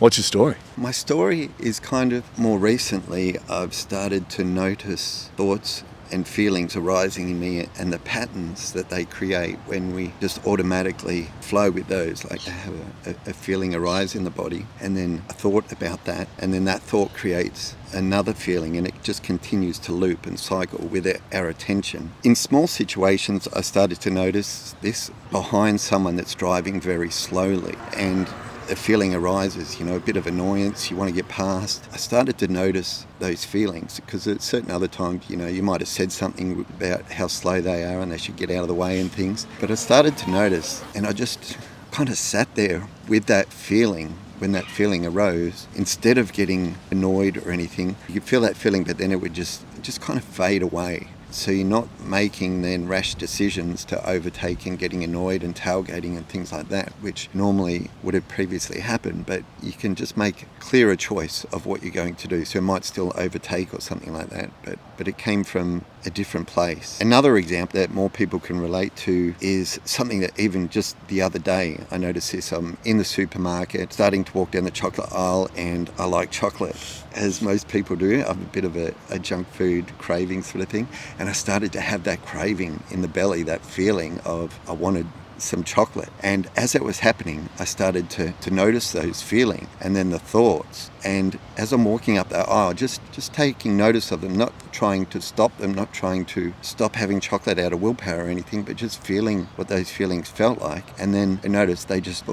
What's your story? My story is kind of more recently I've started to notice thoughts and feelings arising in me and the patterns that they create when we just automatically flow with those, like have a feeling arise in the body and then a thought about that, and then that thought creates another feeling, and it just continues to loop and cycle with our attention. In small situations, I started to notice this behind someone that's driving very slowly, and a feeling arises, a bit of annoyance, you want to get past. I started to notice those feelings because at certain other times, you might have said something about how slow they are and they should get out of the way and things. But I started to notice, and I just kind of sat there with that feeling. When that feeling arose, instead of getting annoyed or anything, you could feel that feeling, but then it would just kind of fade away. So you're not making then rash decisions to overtake and getting annoyed and tailgating and things like that, which normally would have previously happened, but you can just make a clearer choice of what you're going to do. So it might still overtake or something like that, but it came from a different place. Another example that more people can relate to is something that even just the other day, I noticed this. I'm in the supermarket, starting to walk down the chocolate aisle, and I like chocolate, as most people do. I have a bit of a junk food craving sort of thing. And I started to have that craving in the belly, that feeling of I wanted some chocolate. And as it was happening, I started to notice those feelings and then the thoughts. And as I'm walking up the aisle, just taking notice of them, not trying to stop them, not trying to stop having chocolate out of willpower or anything, but just feeling what those feelings felt like. And then I noticed they just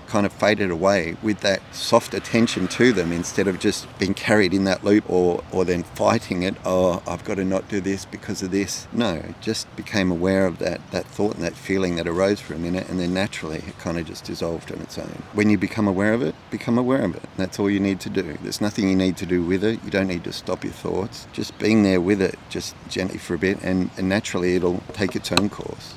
kind of faded away with that soft attention to them, instead of just being carried in that loop or then fighting it. Oh, I've got to not do this because of this. No, just became aware of that thought and that feeling that arose for a minute, and then naturally it kind of just dissolved on its own. When you become aware of it, become aware of it. That's all you need to do. There's nothing you need to do with it. You don't need to stop your thoughts. Just being there with it, just gently for a bit, and naturally it'll take its own course.